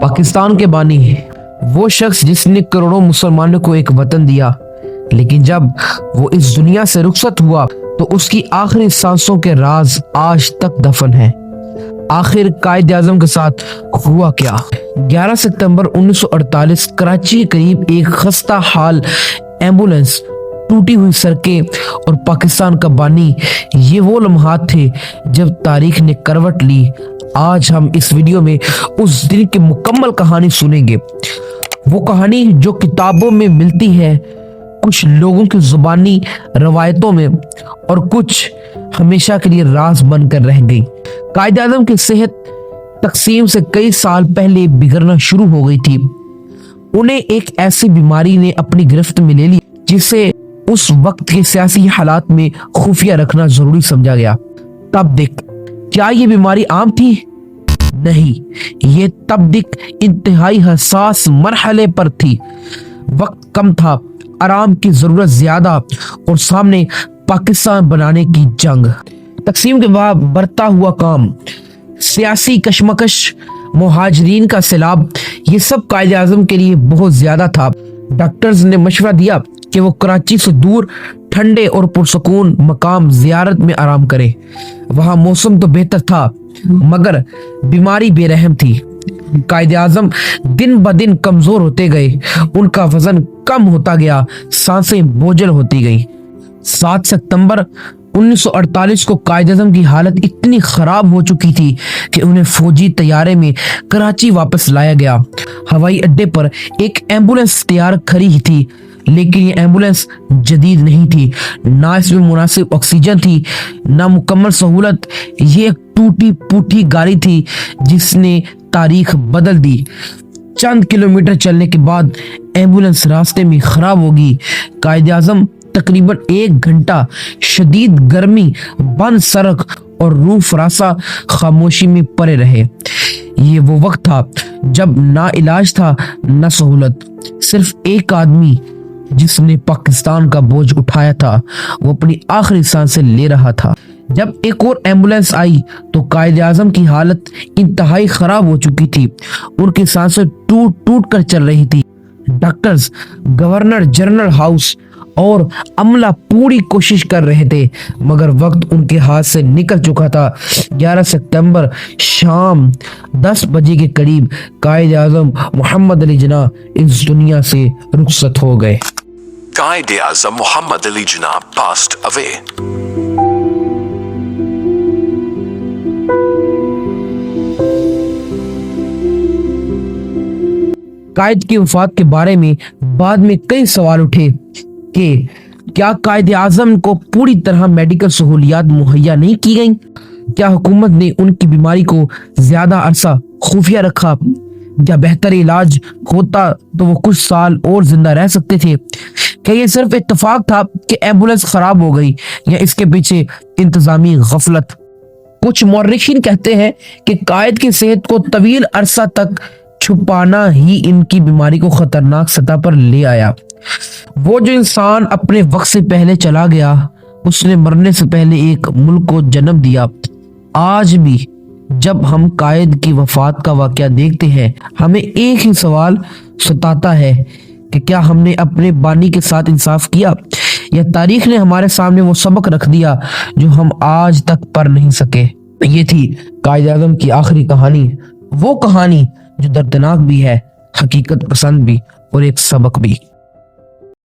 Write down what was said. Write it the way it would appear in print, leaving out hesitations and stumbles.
پاکستان کے بانی وہ شخص جس نے کروڑوں مسلمانوں کو ایک وطن دیا، لیکن جب وہ اس دنیا سے رخصت ہوا تو اس کی آخری سانسوں کے راز آج تک دفن ہیں۔ آخر قائد اعظم کے ساتھ ہوا کیا؟ 11 ستمبر 1948 کراچی کے قریب ایک خستہ حال ایمبولینس، ٹوٹی ہوئی سڑکیں اور پاکستان کا بانی، یہ وہ لمحات تھے جب تاریخ نے کروٹ لی۔ آج ہم اس ویڈیو میں اس دن کی مکمل کہانی سنیں گے، وہ کہانی جو کتابوں میں ملتی ہے، کچھ لوگوں کی زبانی روایتوں میں، اور کچھ ہمیشہ کے لیے راز بن کر رہ گئی۔ قائد اعظم کی صحت تقسیم سے کئی سال پہلے بگڑنا شروع ہو گئی تھی۔ انہیں ایک ایسی بیماری نے اپنی گرفت میں لے لی جسے اس وقت کے سیاسی حالات میں خفیہ رکھنا ضروری سمجھا گیا۔ تبدک، کیا یہ بیماری عام تھی؟ نہیں، یہ تبدک انتہائی حساس مرحلے پر تھی۔ وقت کم تھا، آرام کی ضرورت زیادہ، اور سامنے پاکستان بنانے کی جنگ۔ تقسیم کے بعد بڑھتا ہوا کام، سیاسی کشمکش، مہاجرین کا سیلاب، یہ سب قائد اعظم کے لیے بہت زیادہ تھا۔ ڈاکٹرز نے مشورہ دیا کہ وہ کراچی سے دور ٹھنڈے اور پرسکون مقام زیارت میں آرام کرے۔ وہاں موسم تو بہتر تھا مگر بیماری بے رحم تھی۔ قائد اعظم دن بدن کمزور ہوتے گئے، ان کا وزن کم ہوتا گیا، سانسیں بوجھل ہوتی گئیں۔ 7 ستمبر 1948 کو قائد اعظم کی حالت اتنی خراب ہو چکی تھی کہ انہیں فوجی طیارے میں کراچی واپس لایا گیا۔ ہوائی اڈے پر ایک ایمبولینس تیار کھڑی تھی، لیکن یہ ایمبولینس جدید نہیں تھی، نہ اس میں مناسب آکسیجن تھی، نہ مکمل سہولت۔ یہ ایک ٹوٹی پھوٹی گاڑی تھی جس نے تاریخ بدل دی۔ چند کلومیٹر چلنے کے بعد ایمبولینس راستے میں خراب ہوگی۔ قائد اعظم تقریباً 1 گھنٹہ شدید گرمی، بند سڑک اور روح فراسا خاموشی میں پڑے رہے۔ یہ وہ وقت تھا جب نہ علاج تھا نہ سہولت، صرف ایک آدمی جس نے پاکستان کا بوجھ اٹھایا تھا، وہ اپنی آخری سانسیں لے رہا تھا۔ جب ایک اور ایمبولینس آئی تو قائد اعظم کی حالت انتہائی خراب ہو چکی تھی، ان کی سانسیں ٹوٹ ٹوٹ کر چل رہی تھی۔ ڈاکٹرز، گورنر جنرل ہاؤس اور عملہ پوری کوشش کر رہے تھے مگر وقت ان کے ہاتھ سے نکل چکا تھا۔ 11 ستمبر شام 10 بجے کے قریب قائد اعظم محمد علی جناح اس دنیا سے رخصت ہو گئے۔ قائد اعظم محمد علی جناح passed away. قائد کی وفات کے بارے میں بعد میں کئی سوال اٹھے کہ کیا قائد اعظم کو پوری طرح میڈیکل سہولیات مہیا نہیں کی گئیں؟ کیا حکومت نے ان کی بیماری کو زیادہ عرصہ خفیہ رکھا؟ کیا بہتر علاج ہوتا تو وہ کچھ سال اور زندہ رہ سکتے تھے؟ کیا یہ صرف اتفاق تھا کہ ایمبولینس خراب ہو گئی یا اس کے پیچھے انتظامی غفلت؟ کچھ مورخین کہتے ہیں کہ قائد کی صحت کو طویل عرصہ تک چھپانا ہی ان کی بیماری کو خطرناک سطح پر لے آیا۔ وہ جو انسان اپنے وقت سے پہلے چلا گیا، اس نے مرنے سے پہلے ایک ملک کو جنم دیا۔ آج بھی جب ہم قائد کی وفات کا واقعہ دیکھتے ہیں، ہمیں ایک ہی سوال ستاتا ہے کہ کیا ہم نے اپنے بانی کے ساتھ انصاف کیا، یا تاریخ نے ہمارے سامنے وہ سبق رکھ دیا جو ہم آج تک پڑھ نہیں سکے۔ یہ تھی قائد اعظم کی آخری کہانی، وہ کہانی جو دردناک بھی ہے، حقیقت پسند بھی، اور ایک سبق بھی۔